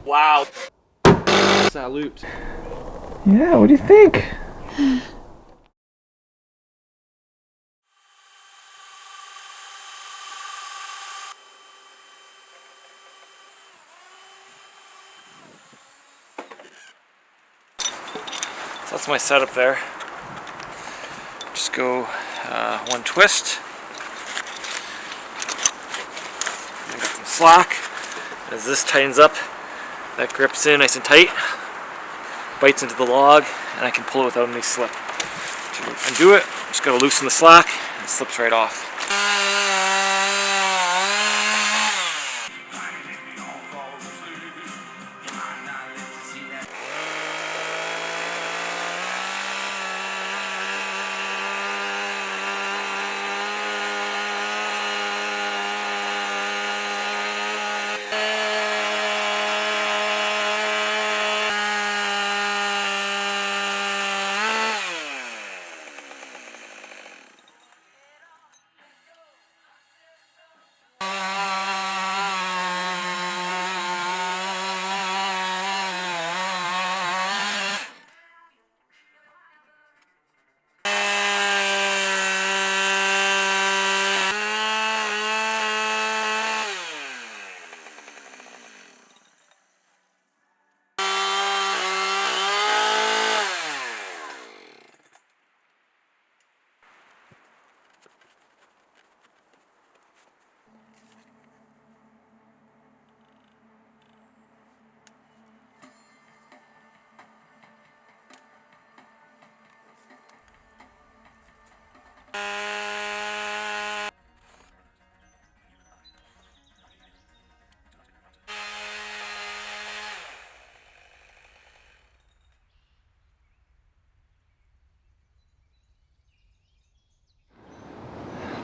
Wow. Salute. Yeah, what do you think? So that's my setup there. Just go one twist. I got some slack. As this tightens up, that grips in nice and tight, bites into the log, and I can pull it without any slip. To undo it, just gotta loosen the slack, and it slips right off.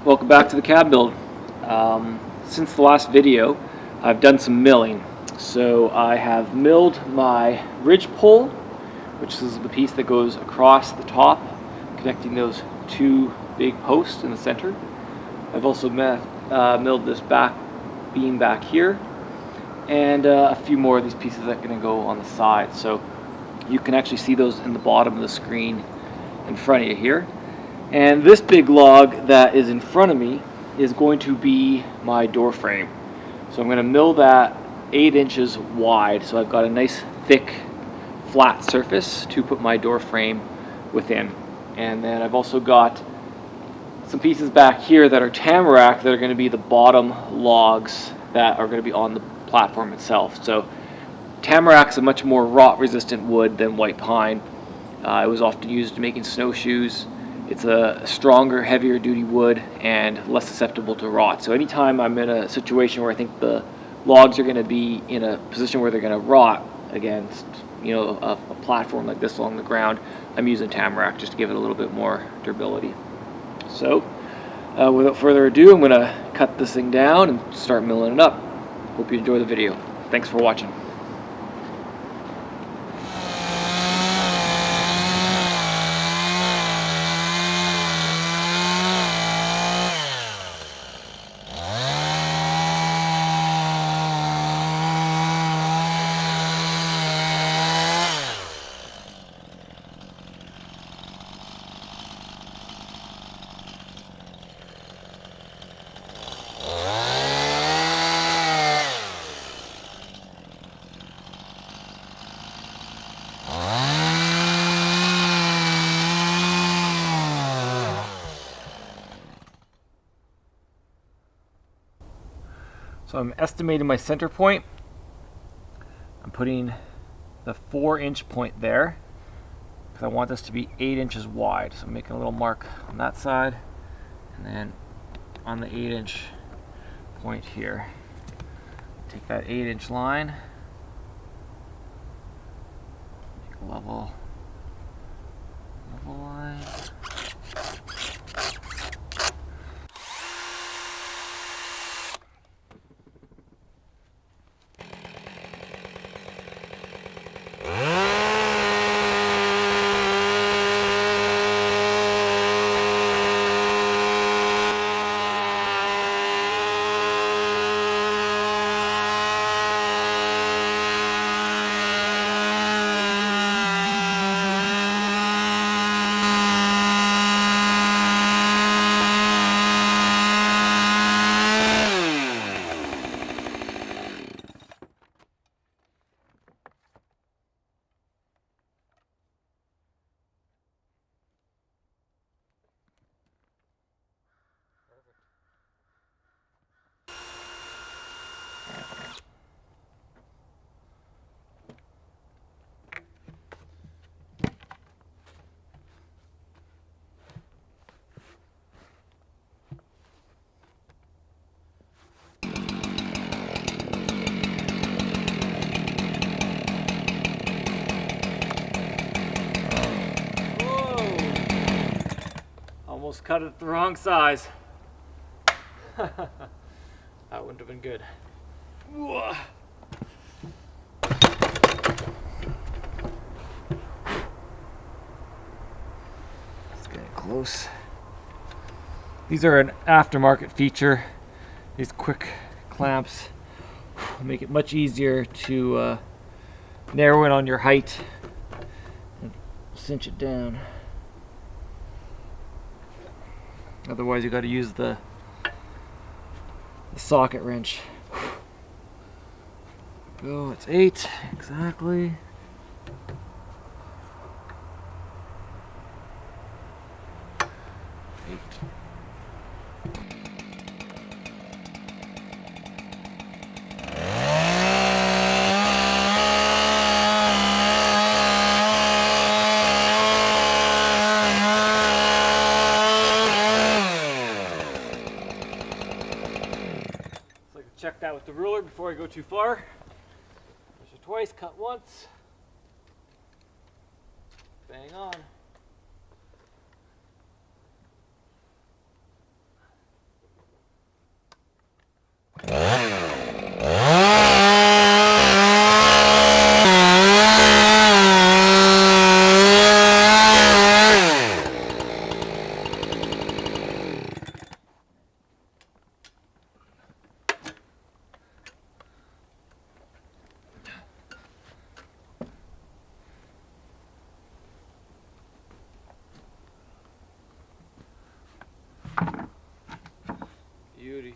Welcome back to the cab build. Since the last video, I've done some milling. So I have milled my ridge pole, which is the piece that goes across the top, connecting those two big posts in the center. I've also milled this back beam back here, and a few more of these pieces that are going to go on the side. So you can actually see those in the bottom of the screen in front of you here. And this big log that is in front of me is going to be my door frame. So I'm going to mill that 8 inches wide, so I've got a nice thick flat surface to put my door frame within. And then I've also got some pieces back here that are tamarack that are going to be the bottom logs that are going to be on the platform itself. So tamarack is a much more rot resistant wood than white pine. It was often used in making snowshoes. It's a stronger, heavier duty wood and less susceptible to rot. So anytime I'm in a situation where I think the logs are going to be in a position where they're going to rot against, a platform like this along the ground, I'm using tamarack just to give it a little bit more durability. So without further ado, I'm going to cut this thing down and start milling it up. Hope you enjoy the video. Thanks for watching. So I'm estimating my center point. I'm putting the 4-inch point there because I want this to be 8 inches wide. So I'm making a little mark on that side and then on the 8-inch point here. Take that 8-inch line, make a level line. cut it the wrong size. That wouldn't have been good. Let's get it close. These are an aftermarket feature. These quick clamps make it much easier to narrow in on your height and cinch it down. Otherwise you got to use the socket wrench. Go, it's 8 exactly. Check that with the ruler before I go too far. Measure twice, cut once. Bang on. Beauty.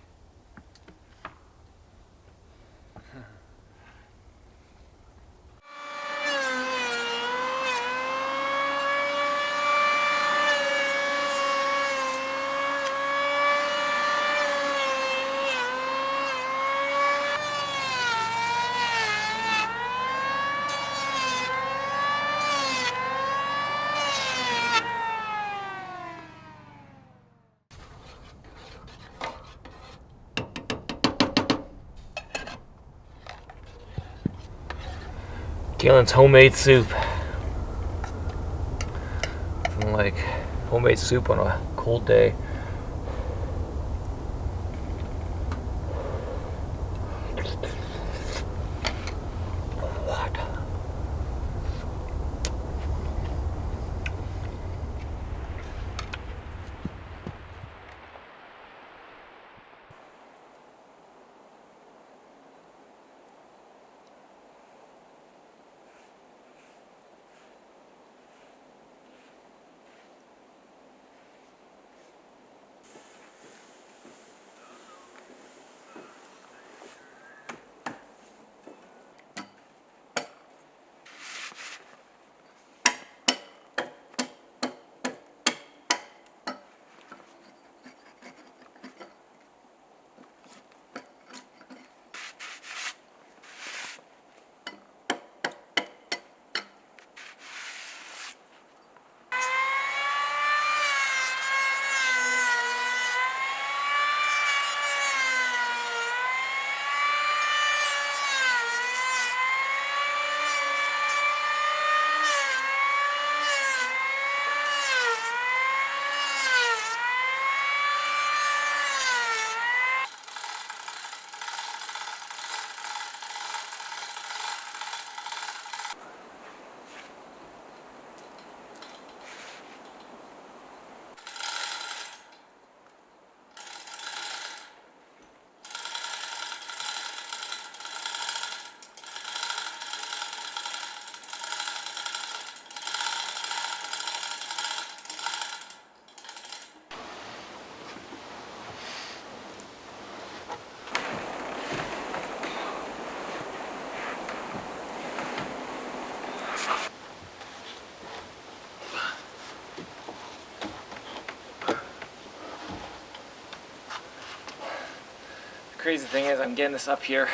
Galen's homemade soup. Nothing like homemade soup on a cold day. What? Crazy thing is I'm getting this up here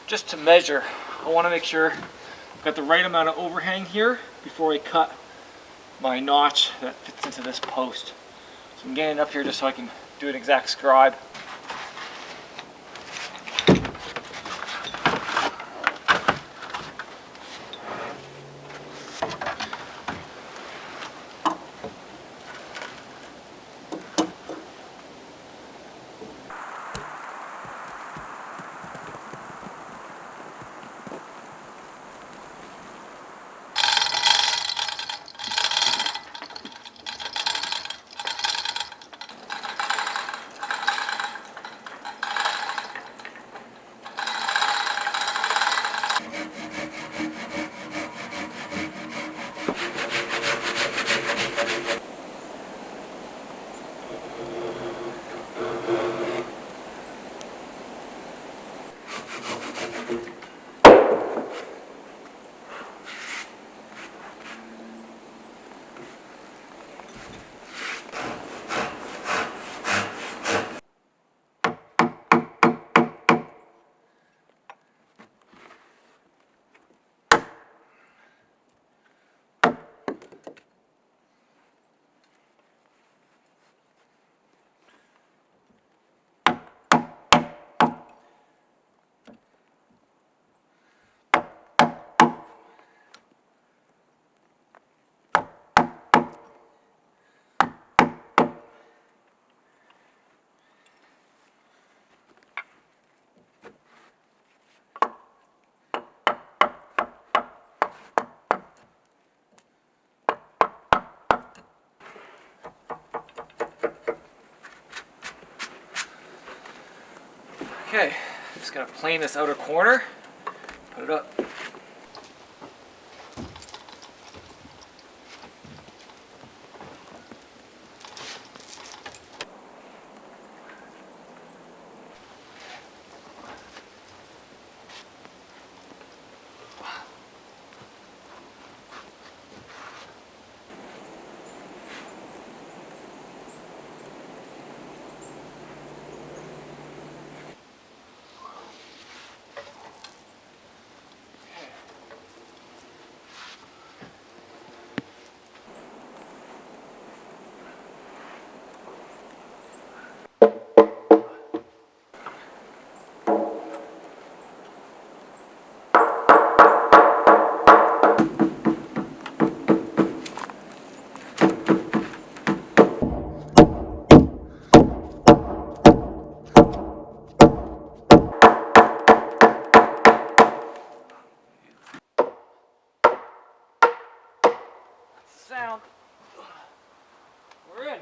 just to measure. I want to make sure I've got the right amount of overhang here before I cut my notch that fits into this post. So I'm getting it up here just so I can do an exact scribe. Okay, just gonna plane this outer corner, put it up. Sound. We're in.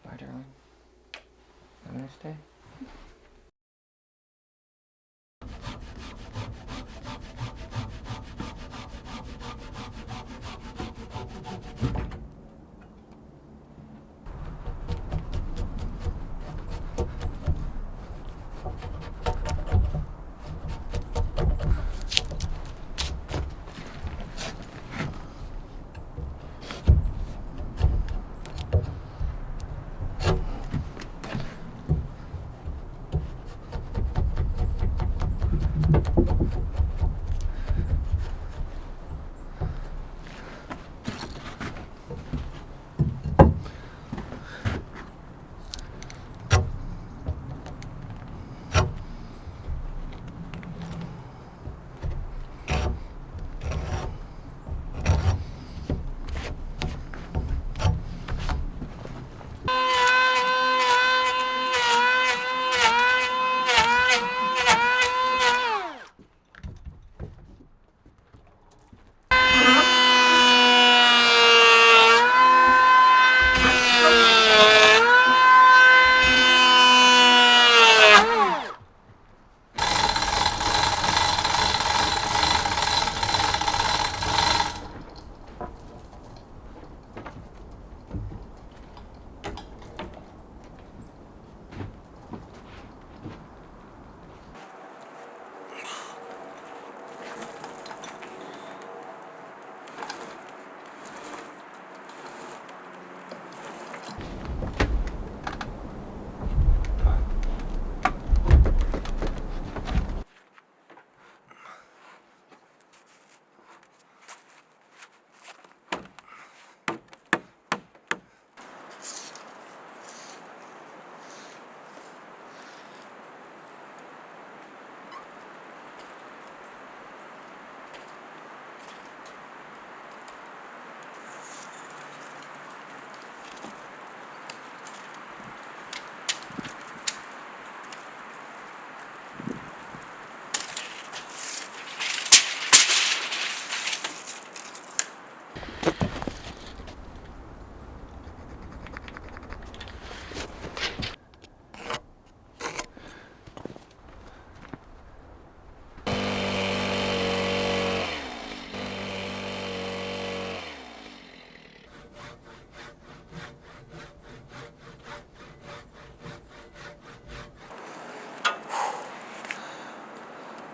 Bye, darling. Have a nice day.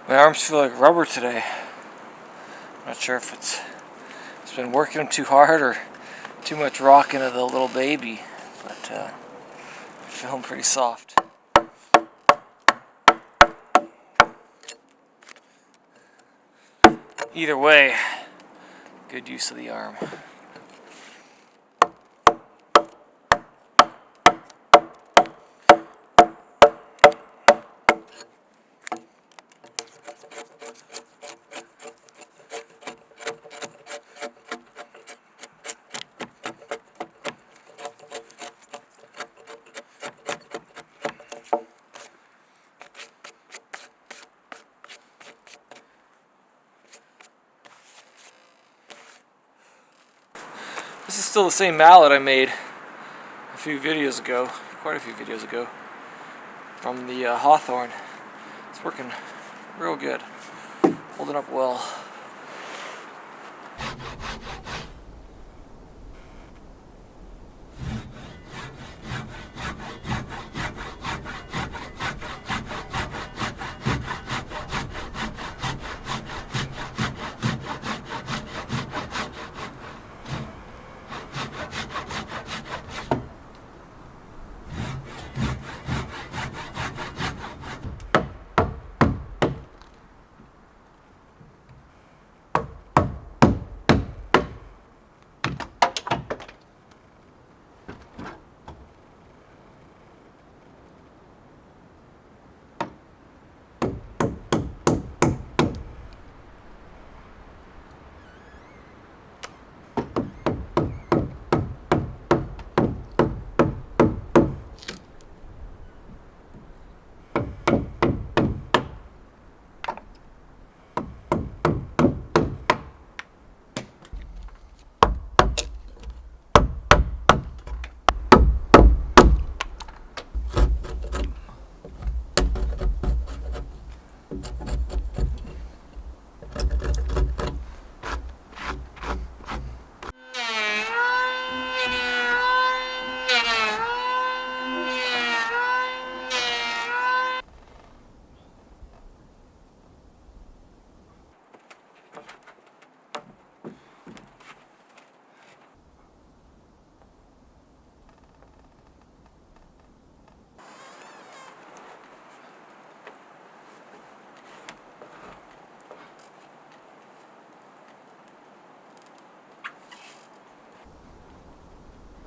My arms feel like rubber today. Not sure if it's been working too hard or too much rocking of the little baby, but I feel them pretty soft. Either way, good use of the arm. This is still the same mallet I made a few videos ago, quite a few videos ago, from the Hawthorne. It's working real good, holding up well.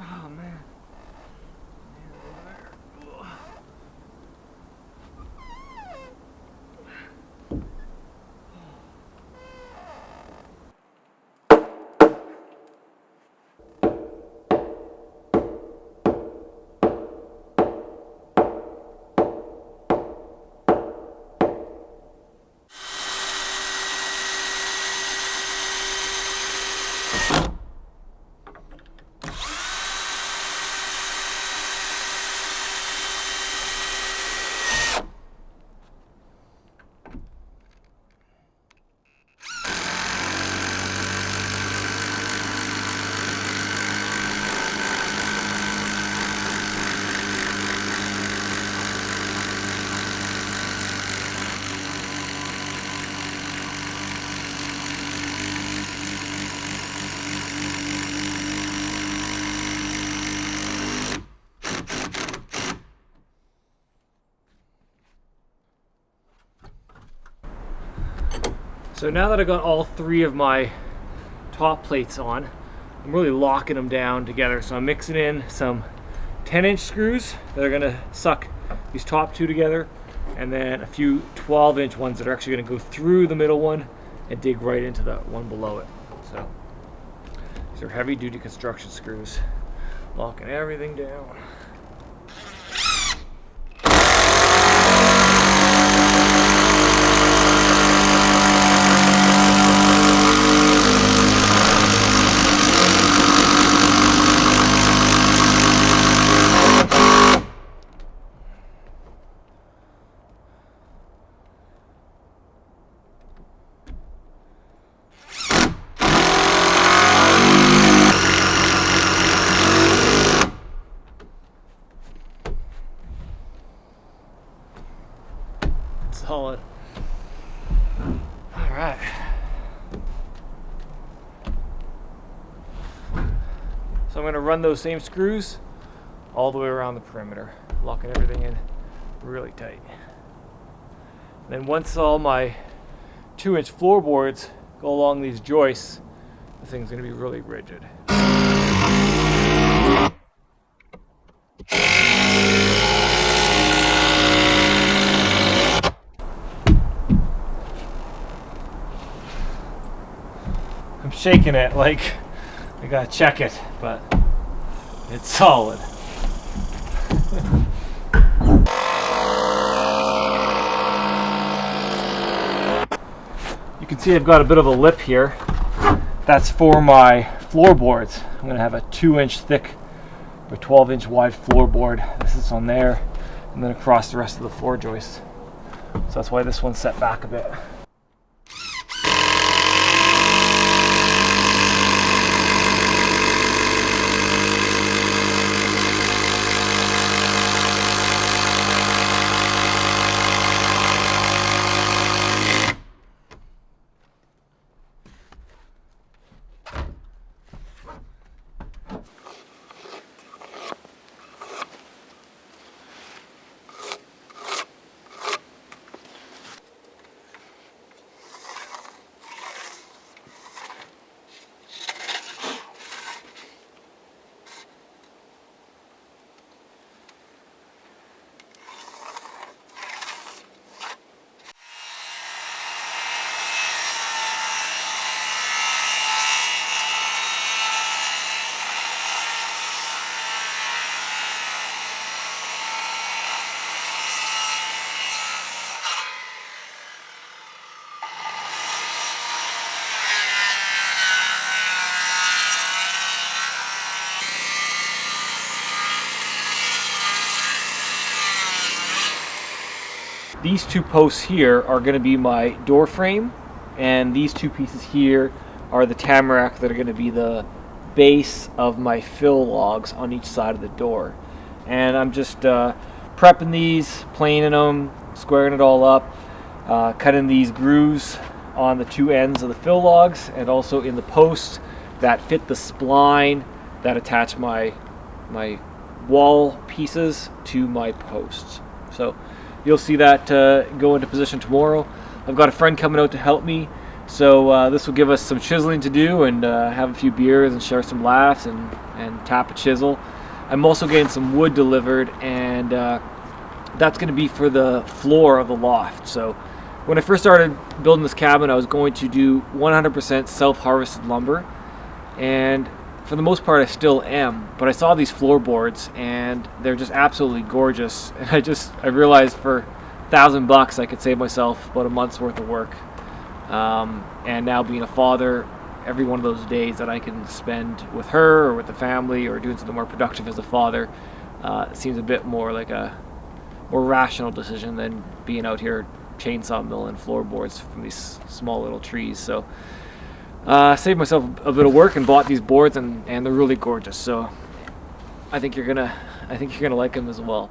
Oh man. So now that I got all three of my top plates on, I'm really locking them down together. So I'm mixing in some 10-inch screws that are gonna suck these top two together, and then a few 12-inch ones that are actually gonna go through the middle one and dig right into the one below it. So these are heavy-duty construction screws, locking everything down. Solid. All right. So I'm going to run those same screws all the way around the perimeter, locking everything in really tight. And then once all my 2-inch floorboards go along these joists, the thing's going to be really rigid. I'm shaking it like I gotta check it, but it's solid. You can see I've got a bit of a lip here. That's for my floorboards. I'm going to have a 2-inch thick or 12-inch wide floorboard. This is on there, and then across the rest of the floor joist. So that's why this one's set back a bit. These two posts here are going to be my door frame, and these two pieces here are the tamarack that are going to be the base of my fill logs on each side of the door. And I'm just prepping these, planing them, squaring it all up, cutting these grooves on the two ends of the fill logs and also in the posts that fit the spline that attach my wall pieces to my posts. So you'll see that go into position tomorrow. I've got a friend coming out to help me, so this will give us some chiseling to do and have a few beers and share some laughs and tap a chisel. I'm also getting some wood delivered, and that's going to be for the floor of the loft. So when I first started building this cabin, I was going to do 100% self-harvested lumber, and for the most part I still am, but I saw these floorboards and they're just absolutely gorgeous, and I realized for $1,000 I could save myself about a month's worth of work. And now being a father, every one of those days that I can spend with her or with the family or doing something more productive as a father seems a bit more like a more rational decision than being out here chainsaw milling floorboards from these small little trees. So saved myself a bit of work and bought these boards, and they're really gorgeous. So I think you're gonna like them as well.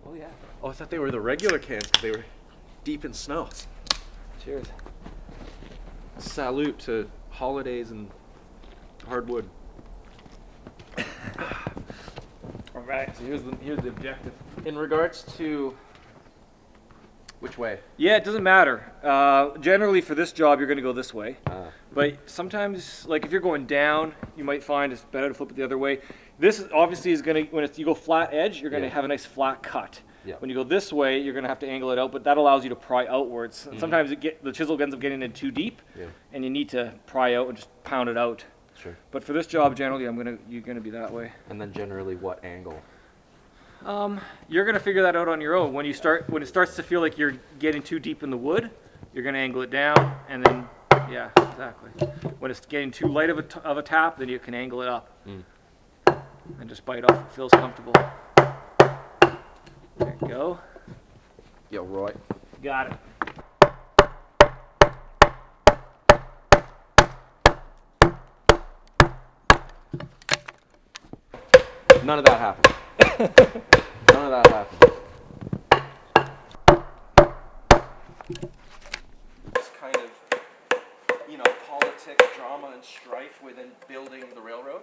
Oh yeah. Oh, I thought they were the regular cans because they were deep in snow. Cheers. Salute to holidays and hardwood. All right. So here's the objective. In regards to which way? Yeah, it doesn't matter. Generally for this job, you're going to go this way. But sometimes, like if you're going down, you might find it's better to flip it the other way. This obviously is going to, when you go flat edge, you're going to have a nice flat cut. Yeah. When you go this way, you're going to have to angle it out, but that allows you to pry outwards. And sometimes the chisel ends up getting in too deep, and you need to pry out and just pound it out. Sure. But for this job, generally, you're going to be that way. And then generally what angle? You're going to figure that out on your own. When it starts to feel like you're getting too deep in the wood, you're going to angle it down, and then, yeah, exactly. When it's getting too light of a tap, then you can angle it up. And just bite off if it feels comfortable. There you go. Yo, Roy. Got it. None of that happened. None of that happened. It's kind of, politics, drama, and strife within building the railroad.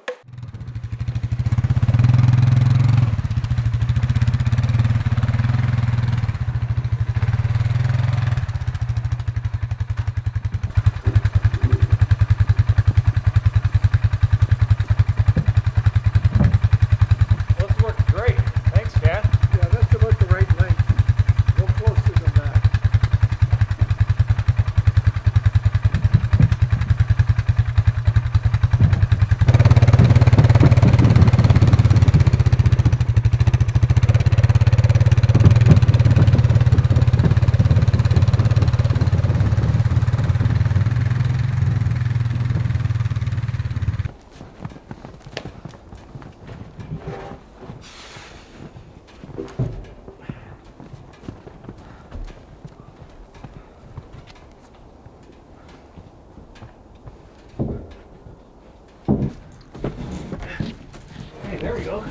There we go.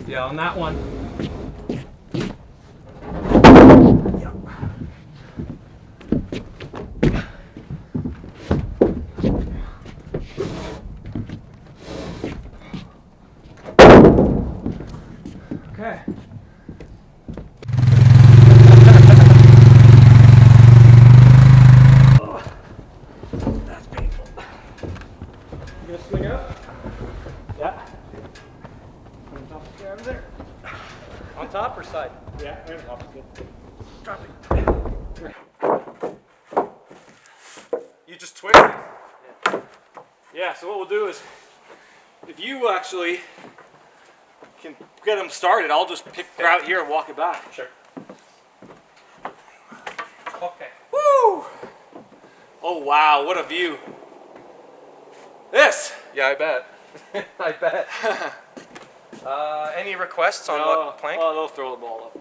Yeah, on that one. Okay. That's painful. You gonna swing out? Yeah. On top of the chair over there. On top or side? Yeah, there's top is good. Drop it. You just twist it. Yeah, so what we'll do is, if you actually can get them started, I'll just pick her out here and walk it back. Sure. Okay. Woo! Oh wow, what a view. This! Yeah, I bet. I bet. Any requests on what plank? Oh, they'll throw the ball up.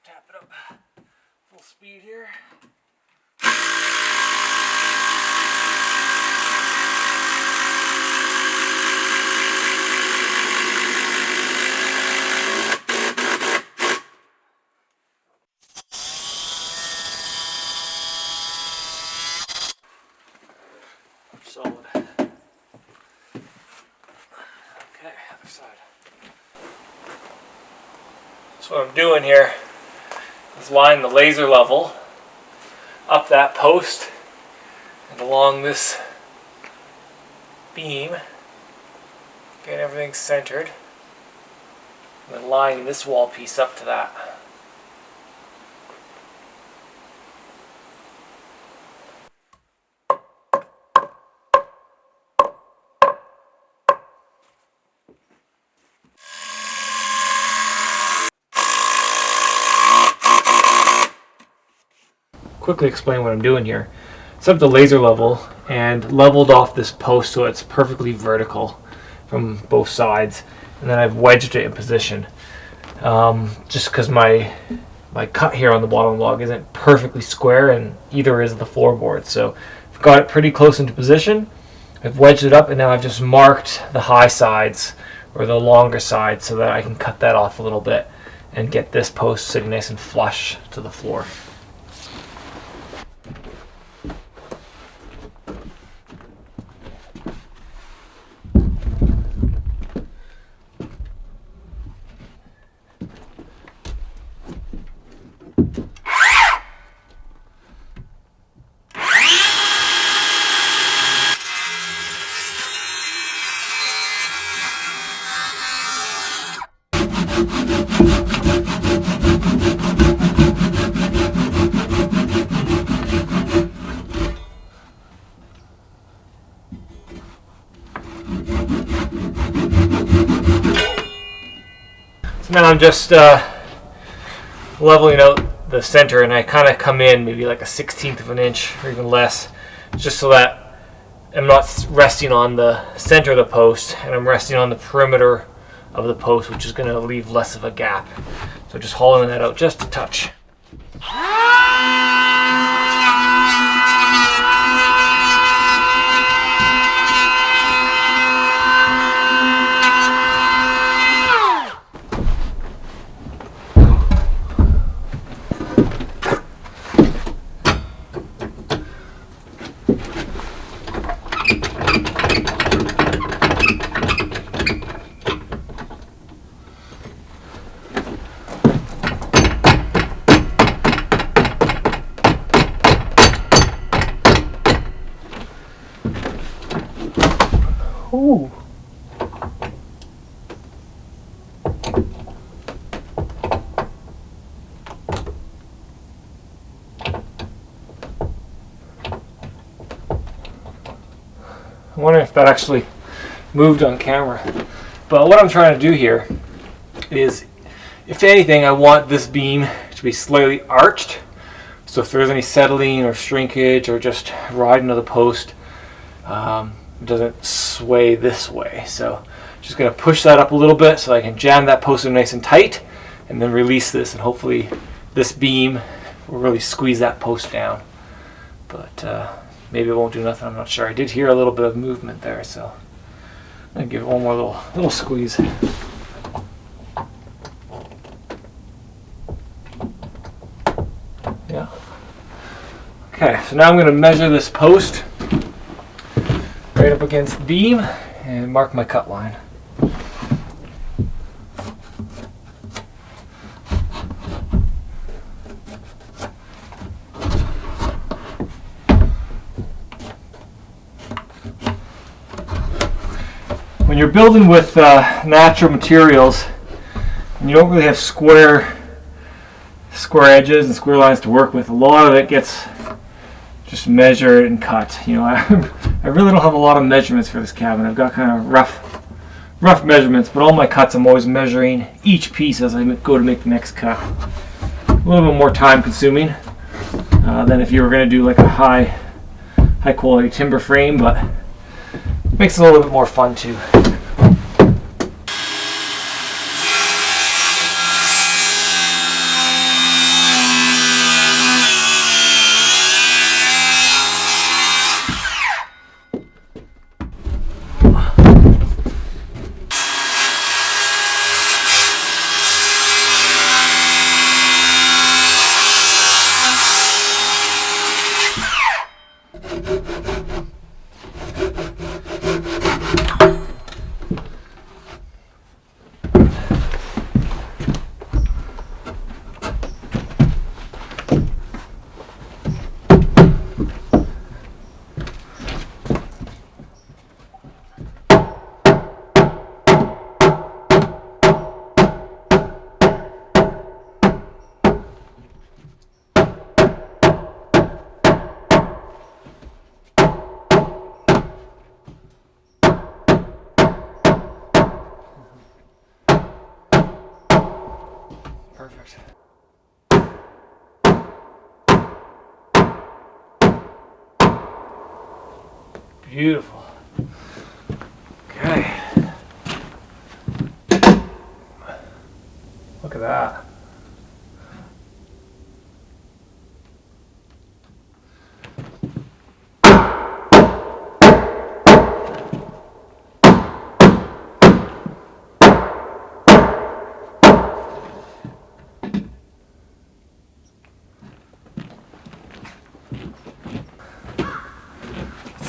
Tap it up full speed here. Solid. Okay, other side. So what I'm doing here is line the laser level up that post and along this beam, getting everything centered, and then lining this wall piece up to that. Quickly explain what I'm doing here. Set the laser level and leveled off this post so it's perfectly vertical from both sides, and then I've wedged it in position. Just because my cut here on the bottom log isn't perfectly square, and either is the floorboard, so I've got it pretty close into position. I've wedged it up, and now I've just marked the high sides or the longer side so that I can cut that off a little bit and get this post sitting nice and flush to the floor. So now I'm just leveling out the center, and I kind of come in maybe like a 1/16 of an inch or even less, just so that I'm not resting on the center of the post and I'm resting on the perimeter of the post, which is going to leave less of a gap. So just hollowing that out just a touch. Ooh. I'm wondering if that actually moved on camera. But what I'm trying to do here is, if anything, I want this beam to be slightly arched. So if there's any settling or shrinkage or just riding of the post, it doesn't sway this way. So just going to push that up a little bit so I can jam that post in nice and tight, and then release this, and hopefully this beam will really squeeze that post down. But maybe it won't do nothing, I'm not sure. I did hear a little bit of movement there, so I'm going to give it one more little squeeze. Yeah. Okay, so now I'm going to measure this post right up against the beam and mark my cut line. When you're building with natural materials, and you don't really have square edges and square lines to work with, a lot of it gets just measured and cut. You know, I really don't have a lot of measurements for this cabin. I've got kind of rough measurements, but all my cuts I'm always measuring each piece as I go to make the next cut. A little bit more time consuming than if you were going to do like a high quality timber frame, but it makes it a little bit more fun too. Perfect. Beautiful. Okay. Look at that.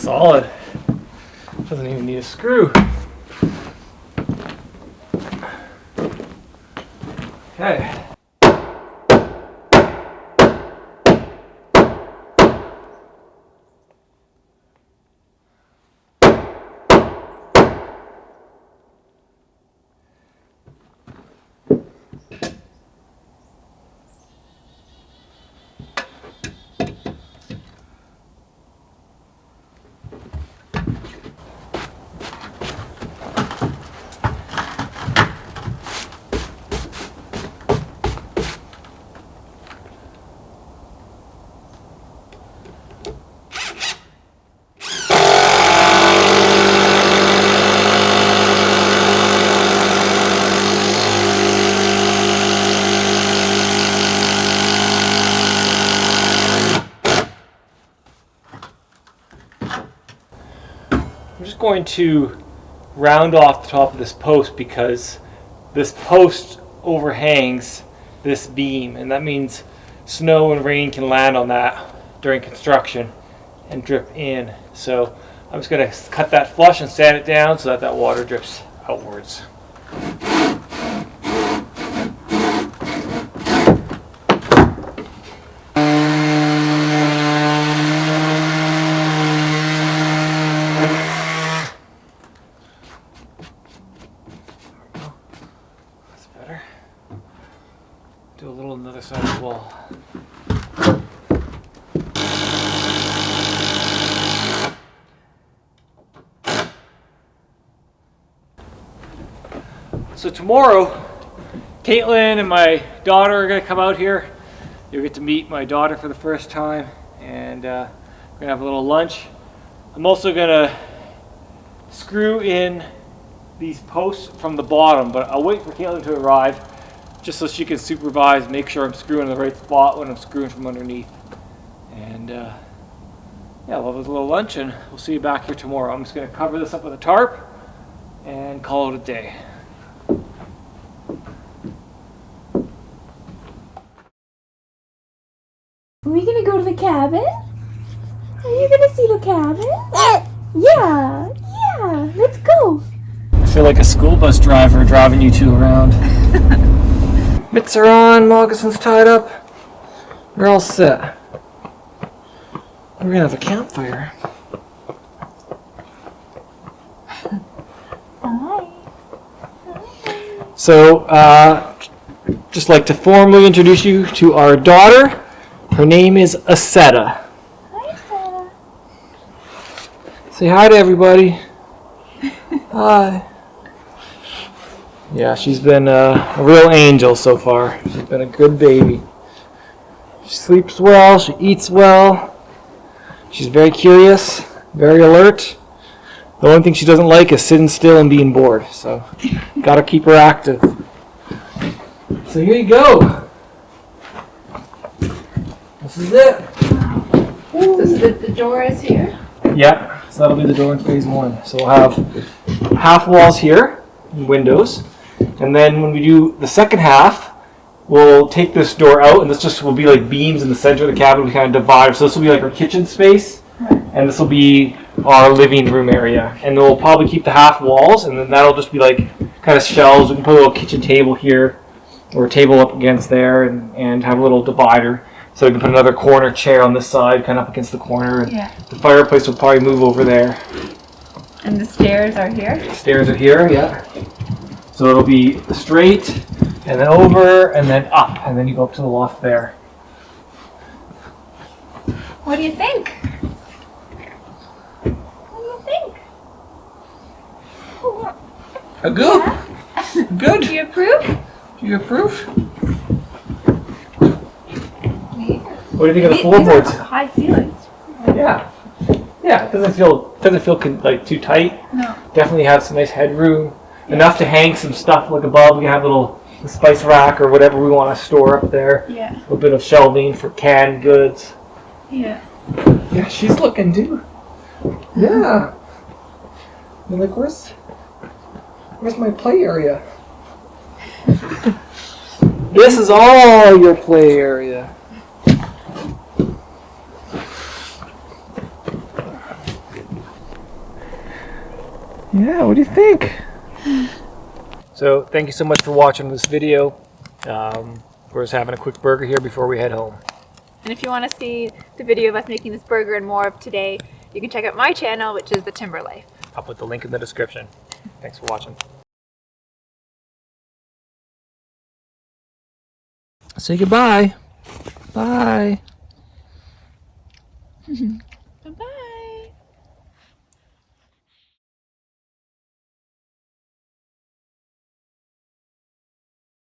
solid. Doesn't even need a screw. Okay. I'm just going to round off the top of this post because this post overhangs this beam, and that means snow and rain can land on that during construction and drip in. So I'm just going to cut that flush and sand it down so that that water drips outwards. Do a little on the other side of the wall. So tomorrow, Caitlin and my daughter are going to come out here. You'll get to meet my daughter for the first time, and we're going to have a little lunch. I'm also going to screw in these posts from the bottom, but I'll wait for Caitlin to arrive just so she can supervise, make sure I'm screwing in the right spot when I'm screwing from underneath. And yeah, we'll have a little lunch and we'll see you back here tomorrow. I'm just going to cover this up with a tarp and call it a day. Are we gonna go to the cabin? Are you gonna see the cabin? Yeah, let's go. I feel like a school bus driver driving you two around. Mitts are on, moccasins tied up. We're all set. We're gonna have a campfire. Hi. So, just like to formally introduce you to our daughter. Her name is Asetta. Hi, Sarah. Say hi to everybody. Hi. Yeah, she's been a real angel so far. She's been a good baby. She sleeps well, she eats well. She's very curious, very alert. The only thing she doesn't like is sitting still and being bored. So, gotta keep her active. So here you go. This is it. So the door is here? Yeah, so that'll be the door in phase one. So we'll have half walls here, windows, and then when we do the second half, we'll take this door out, and this just will be like beams in the center of the cabin. We kind of divide. So this will be like our kitchen space, and this will be our living room area. And then we'll probably keep the half walls, and then that'll just be like kind of shelves. We can put a little kitchen table here, or a table up against there, and have a little divider. So we can put another corner chair on this side, kind of up against the corner. And Yeah. the fireplace will probably move over there. And the stairs are here? Stairs are here, yeah. So it'll be straight, and then over, and then up, and then you go up to the loft there. What do you think? What do you think? Good. Good. Do you approve? Do you approve? What do you think of the These floorboards? are high ceilings. Yeah. Yeah, it doesn't feel like too tight. No. Definitely have some nice headroom. Enough to hang some stuff like above. We can have a little spice rack or whatever we want to store up there. Yeah. A little bit of shelving for canned goods. Yeah. Yeah, she's looking too. Yeah. I'm like, where's my play area? This is all your play area. Yeah, what do you think? So, thank you so much for watching this video. We're just having a quick burger here before we head home. And if you want to see the video of us making this burger and more of today, you can check out my channel, which is The Timber Life. I'll put the link in the description. Thanks for watching. Say goodbye. Bye.